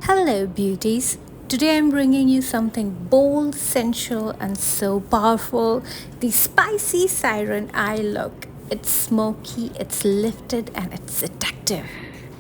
Hello, beauties. Today I'm bringing you something bold, sensual, and so powerful, the spicy siren eye look. It's smoky, it's lifted, and it's seductive.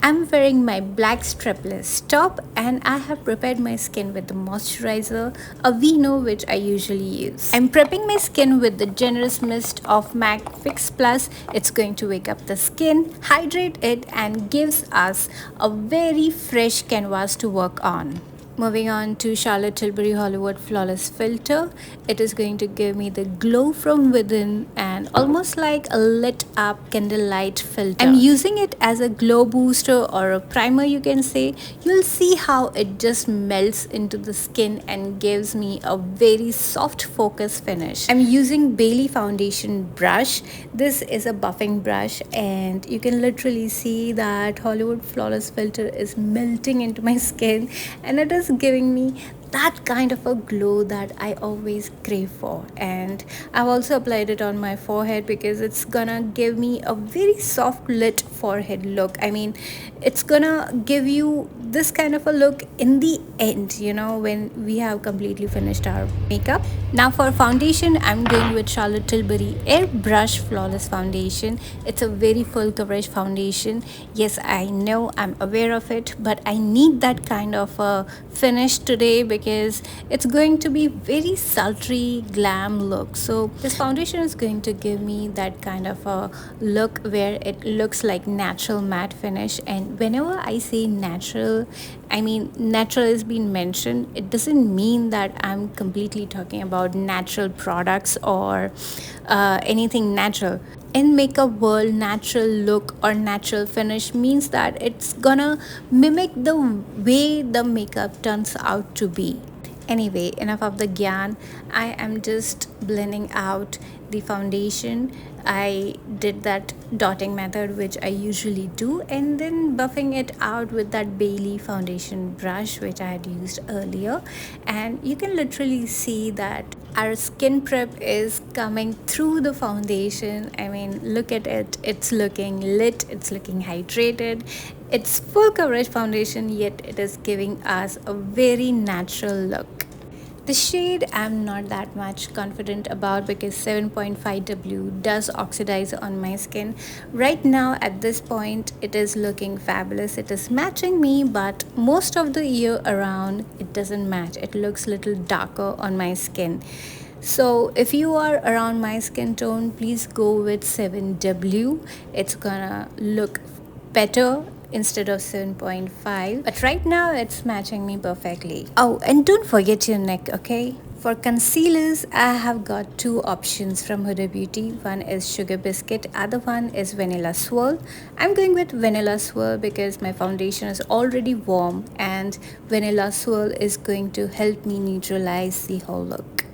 I'm wearing my black strapless top and I have prepared my skin with the moisturizer, a Vino which I usually use. I'm prepping my skin with the generous mist of MAC Fix Plus. It's going to wake up the skin, hydrate it, and gives us a very fresh canvas to work on. Moving on to Charlotte Tilbury Hollywood Flawless Filter. It is going to give me the glow from within and almost like a lit up candlelight filter. I'm using it as a glow booster or a primer, you can say. You'll see how it just melts into the skin and gives me a very soft focus finish. I'm using Bailey foundation brush. This is a buffing brush and you can literally see that Hollywood Flawless Filter is melting into my skin and it is giving me that kind of a glow that I always crave for. And I've also applied it on my forehead because it's gonna give me a very soft lit forehead look. I mean, it's gonna give you this kind of a look in the end, when we have completely finished our makeup. Now for foundation, I'm going with Charlotte Tilbury Airbrush Flawless Foundation. It's a very full coverage foundation. Yes, I know, I'm aware of it, but I need that kind of a finish today because it's going to be very sultry glam look. So this foundation is going to give me that kind of a look where it looks like natural matte finish. And whenever I say natural, I mean natural is being mentioned. It doesn't mean that I'm completely talking about natural products or anything natural. In makeup world, natural look or natural finish means that it's gonna mimic the way the makeup turns out to be. Anyway, enough of the gyan. I am just blending out the foundation. I did that dotting method which I usually do and then buffing it out with that Bailey foundation brush which I had used earlier. And you can literally see that our skin prep is coming through the foundation. I mean, look at it. It's looking lit, it's looking hydrated. It's full coverage foundation, yet it is giving us a very natural look. The shade I'm not that much confident about because 7.5W does oxidize on my skin. Right now at this point it is looking fabulous. It is matching me, but most of the year around it doesn't match. It looks a little darker on my skin. So if you are around my skin tone, please go with 7W. It's gonna look better instead of 7.5, but right now it's matching me perfectly. Oh, and don't forget your neck, okay? For concealers, I have got two options from Huda Beauty. One is Sugar Biscuit, other one is Vanilla Swirl. I'm going with Vanilla Swirl because my foundation is already warm and Vanilla Swirl is going to help me neutralize the whole look.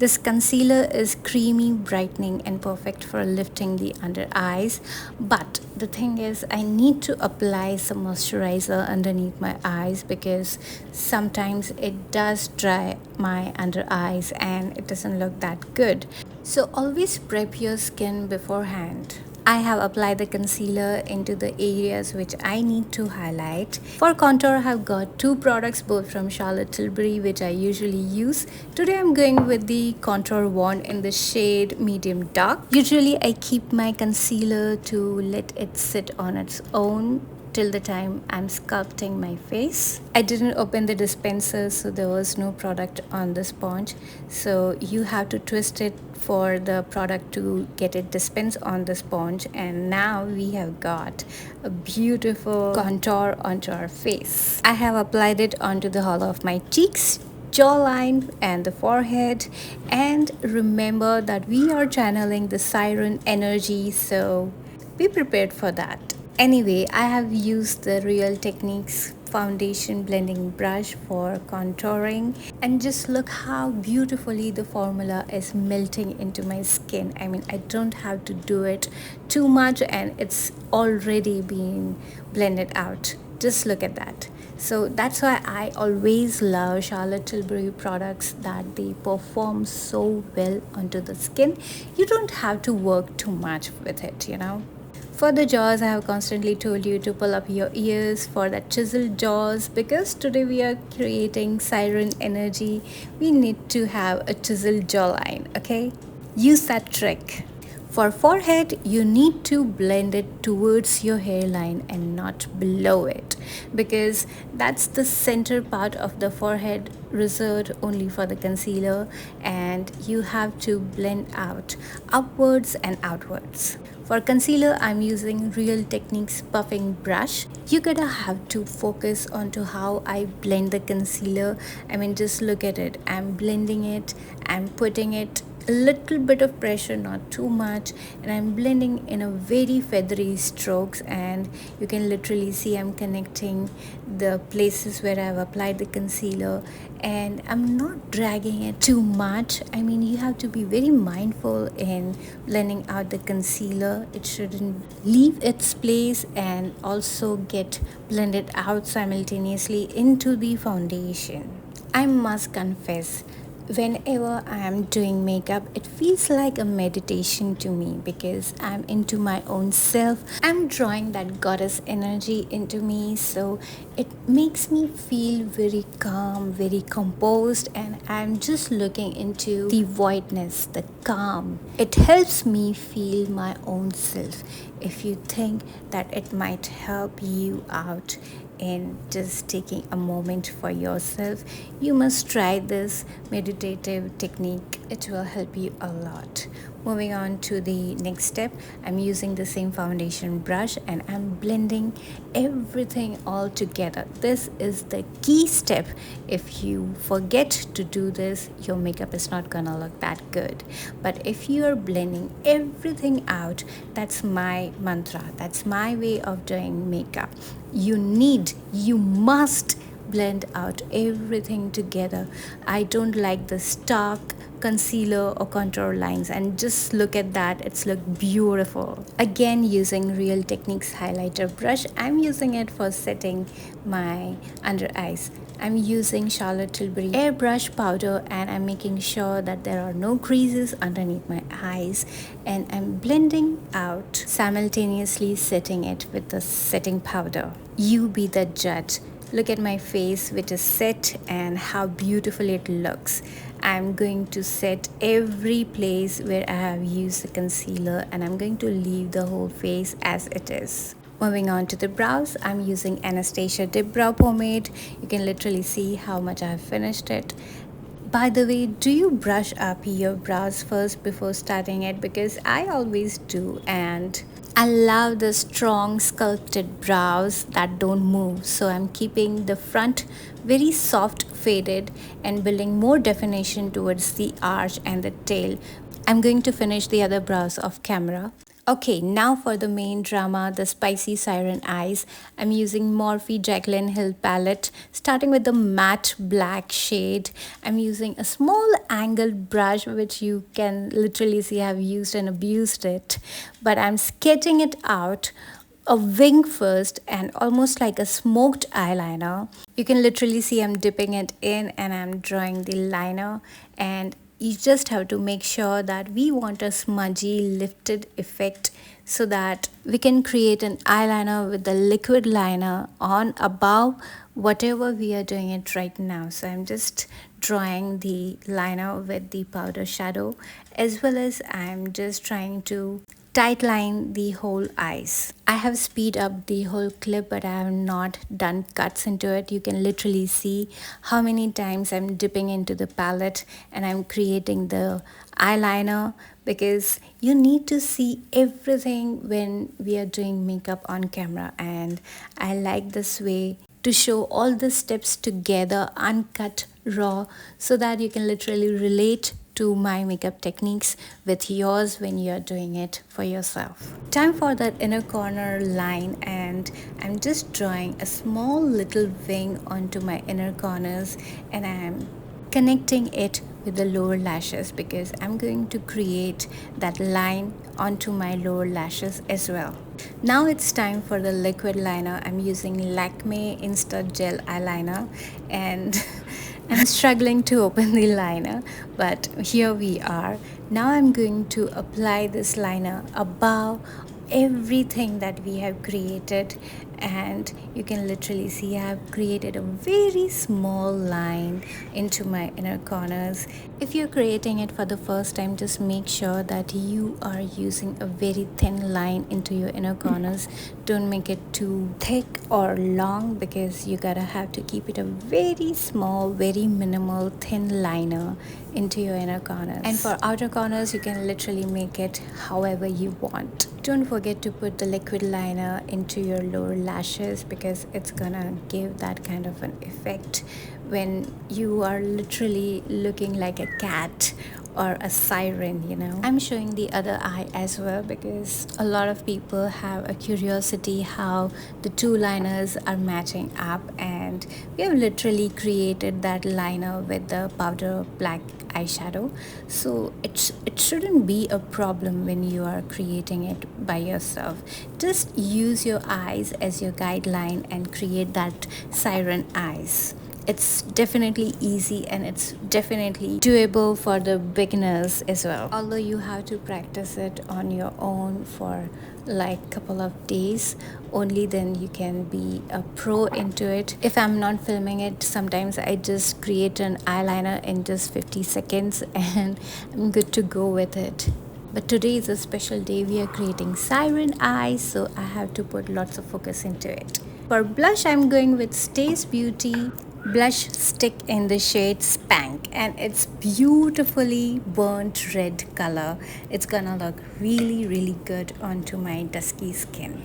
This concealer is creamy, brightening, and perfect for lifting the under eyes. But the thing is, I need to apply some moisturizer underneath my eyes because sometimes it does dry my under eyes and it doesn't look that good. So always prep your skin beforehand. I have applied the concealer into the areas which I need to highlight. For contour, I have got two products, both from Charlotte Tilbury, which I usually use. Today I'm going with the contour wand in the shade medium dark. Usually I keep my concealer to let it sit on its own till the time I'm sculpting my face. I didn't open the dispenser, so there was no product on the sponge. So you have to twist it for the product to get it dispensed on the sponge. And now we have got a beautiful contour onto our face. I have applied it onto the hollow of my cheeks, jawline and the forehead. And remember that we are channeling the siren energy, so be prepared for that. Anyway, I have used the Real Techniques foundation blending brush for contouring, and just look how beautifully the formula is melting into my skin. I mean, I don't have to do it too much and it's already being blended out. Just look at that. So that's why I always love Charlotte Tilbury products, that they perform so well onto the skin. You don't have to work too much with it, For the jaws, I have constantly told you to pull up your ears for that chiseled jaws, because today we are creating siren energy. We need to have a chiseled jawline, okay? Use that trick. For forehead, you need to blend it towards your hairline and not below it, because that's the center part of the forehead reserved only for the concealer, and you have to blend out upwards and outwards. For concealer, I'm using Real Techniques puffing brush. You gotta have to focus onto how I blend the concealer. I mean, just look at it. I'm blending it, I'm putting it a little bit of pressure, not too much, and I'm blending in a very feathery strokes, and you can literally see I'm connecting the places where I've applied the concealer, and I'm not dragging it too much. I mean, you have to be very mindful in blending out the concealer. It shouldn't leave its place and also get blended out simultaneously into the foundation. I must confess, whenever I am doing makeup, it feels like a meditation to me, because I'm into my own self. I'm drawing that goddess energy into me, so it makes me feel very calm, very composed, and I'm just looking into the voidness, the calm. It helps me feel my own self. If you think that it might help you out in just taking a moment for yourself, you must try this meditative technique. It will help you a lot. Moving on to the next step, I'm using the same foundation brush and I'm blending everything all together. This is the key step. If you forget to do this, your makeup is not gonna look that good. But if you are blending everything out, that's my mantra, that's my way of doing makeup. You must blend out everything together. I don't like the stark concealer or contour lines, and just look at that, it's look beautiful. Again, using Real Techniques highlighter brush, I'm using it for setting my under eyes. I'm using Charlotte Tilbury airbrush powder, and I'm making sure that there are no creases underneath my eyes, and I'm blending out simultaneously, setting it with the setting powder. You be the judge. Look at my face, which is set, and how beautiful it looks. I'm going to set every place where I have used the concealer, and I'm going to leave the whole face as it is. Moving on to the brows, I'm using Anastasia Dip Brow Pomade. You can literally see how much I have finished it. By the way, do you brush up your brows first before starting it? Because I always do, and I love the strong sculpted brows that don't move. So I'm keeping the front very soft faded and building more definition towards the arch and the tail. I'm going to finish the other brows off camera. Okay, now for the main drama, the spicy siren eyes. I'm using Morphe Jaclyn Hill palette, starting with the matte black shade. I'm using a small angled brush, which you can literally see I've used and abused it. But I'm sketching it out a wing first, and almost like a smoked eyeliner. You can literally see I'm dipping it in and I'm drawing the liner, and you just have to make sure that we want a smudgy lifted effect, so that we can create an eyeliner with the liquid liner on above whatever we are doing it right now. So I'm just drawing the liner with the powder shadow, as well as I'm just trying to tight line the whole eyes. I have speed up the whole clip, but I have not done cuts into it. You can literally see how many times I'm dipping into the palette and I'm creating the eyeliner, because you need to see everything when we are doing makeup on camera, and I like this way to show all the steps together, uncut, raw, so that you can literally relate to my makeup techniques with yours when you are doing it for yourself. Time for that inner corner line, and I'm just drawing a small little wing onto my inner corners, and I'm connecting it with the lower lashes, because I'm going to create that line onto my lower lashes as well. Now it's time for the liquid liner. I'm using Lakme Insta Gel Eyeliner, and I'm struggling to open the liner, but here we are. Now I'm going to apply this liner above everything that we have created, and you can literally see I have created a very small line into my inner corners. If you're creating it for the first time, just make sure that you are using a very thin line into your inner corners. Don't make it too thick or long, because you gotta have to keep it a very small, very minimal thin liner into your inner corners. And for outer corners, you can literally make it however you want. Don't forget to put the liquid liner into your lower lashes, because it's gonna give that kind of an effect when you are literally looking like a cat or a siren, you know. I'm showing the other eye as well, because a lot of people have a curiosity how the two liners are matching up, and we have literally created that liner with the powder black eyeshadow. So it shouldn't be a problem when you are creating it by yourself. Just use your eyes as your guideline and create that siren eyes. It's definitely easy, and it's definitely doable for the beginners as well, although you have to practice it on your own for like couple of days. Only then you can be a pro into it. If I'm not filming it, sometimes I just create an eyeliner in just 50 seconds and I'm good to go with it. But today is a special day. We are creating siren eyes, so I have to put lots of focus into it. For blush, I'm going with Stace Beauty blush stick in the shade Spank, and it's beautifully burnt red color. It's gonna look really good onto my dusky skin.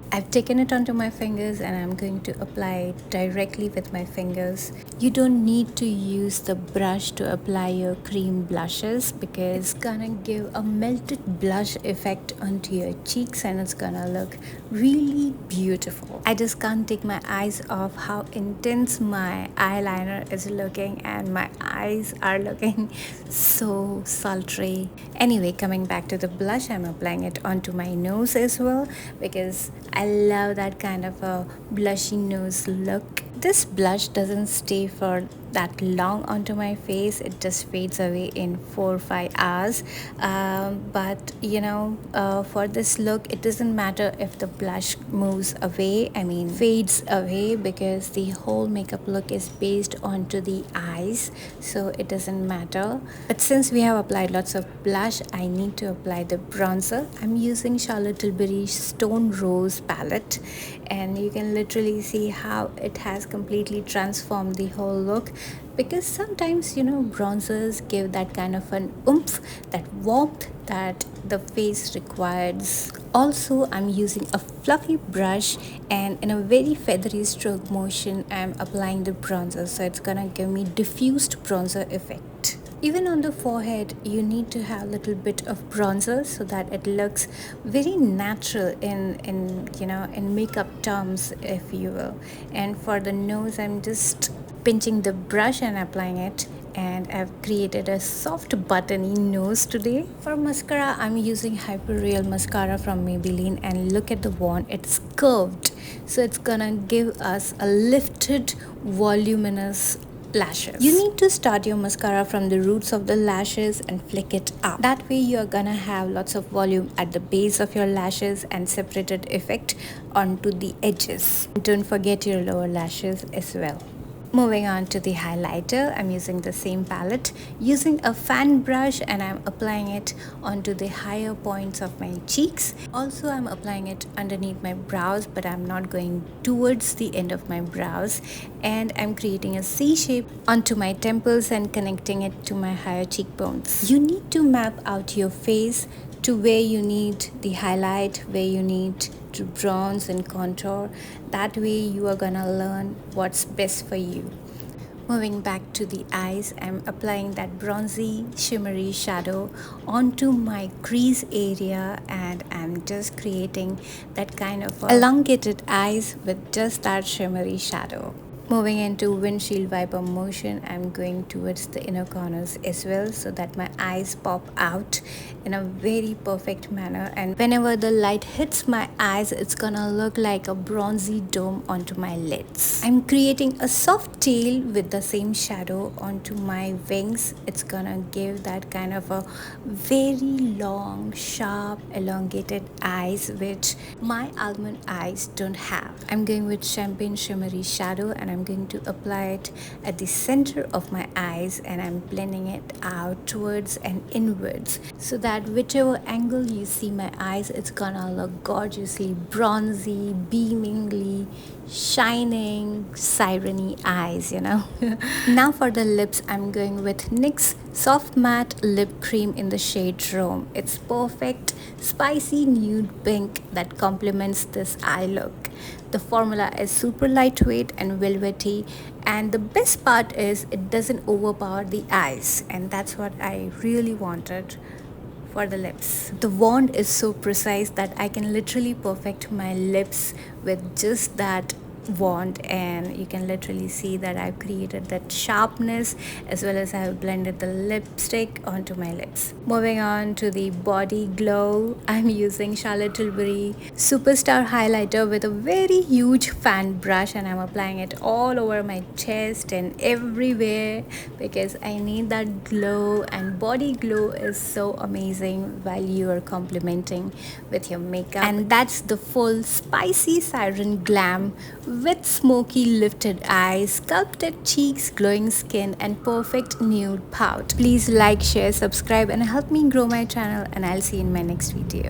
I've taken it onto my fingers and I'm going to apply it directly with my fingers. You don't need to use the brush to apply your cream blushes, because it's gonna give a melted blush effect onto your cheeks and it's gonna look really beautiful. I just can't take my eyes off how intense my eyeliner is looking, and my eyes are looking so sultry. Anyway, coming back to the blush, I'm applying it onto my nose as well, because I love that kind of a blushy nose look. This blush doesn't stay for that long onto my face. It just fades away in 4 or 5 hours. But you know, for this look, it doesn't matter if the blush moves away, fades away, because the whole makeup look is based onto the eyes, so it doesn't matter. But since we have applied lots of blush, I need to apply the bronzer. I'm using Charlotte Tilbury Stone Rose palette, and you can literally see how it has completely transformed the whole look, because sometimes, you know, bronzers give that kind of an oomph, that warmth that the face requires. Also, I'm using a fluffy brush, and in a very feathery stroke motion I'm applying the bronzer, so it's gonna give me diffused bronzer effect. Even on the forehead, you need to have a little bit of bronzer so that it looks very natural in makeup terms, if you will. And for the nose, I'm just pinching the brush and applying it, and I've created a soft buttony nose today. For mascara, I'm using Hyper Real mascara from Maybelline, and look at the wand, it's curved, so it's gonna give us a lifted, voluminous lashes. You need to start your mascara from the roots of the lashes and flick it up. That way you're gonna have lots of volume at the base of your lashes and separated effect onto the edges. Don't forget your lower lashes as well. Moving on to the highlighter, I'm using the same palette, using a fan brush, and I'm applying it onto the higher points of my cheeks. Also, I'm applying it underneath my brows, but I'm not going towards the end of my brows. And I'm creating a C shape onto my temples and connecting it to my higher cheekbones. You need to map out your face to where you need the highlight, where you need to bronze and contour. That way you are gonna learn what's best for you. Moving back to the eyes, I'm applying that bronzy shimmery shadow onto my crease area, and I'm just creating that kind of elongated eyes with just that shimmery shadow. Moving into windshield wiper motion, I'm going towards the inner corners as well so that my eyes pop out in a very perfect manner. And whenever the light hits my eyes, it's gonna look like a bronzy dome onto my lids. I'm creating a soft tail with the same shadow onto my wings. It's gonna give that kind of a very long, sharp, elongated eyes, which my almond eyes don't have. I'm going with champagne shimmery shadow and I'm going to apply it at the center of my eyes, and I'm blending it out towards and inwards so that whichever angle you see my eyes, it's gonna look gorgeously bronzy, beamingly shining, siren-y eyes, you know. Now for the lips, I'm going with NYX Soft Matte Lip Cream in the shade Rome. It's perfect, spicy nude pink that complements this eye look. The formula is super lightweight and velvety, and the best part is it doesn't overpower the eyes, and that's what I really wanted for the lips. The wand is so precise that I can literally perfect my lips with just that wand, and you can literally see that I've created that sharpness as well as I have blended the lipstick onto my lips. Moving on to the body glow, I'm using Charlotte Tilbury Superstar highlighter with a very huge fan brush, and I'm applying it all over my chest and everywhere because I need that glow, and body glow is so amazing while you are complementing with your makeup. And that's the full spicy Siren Glam with smoky lifted eyes, sculpted cheeks, glowing skin, and perfect nude pout. Please like, share, subscribe, and help me grow my channel, and I'll see you in my next video.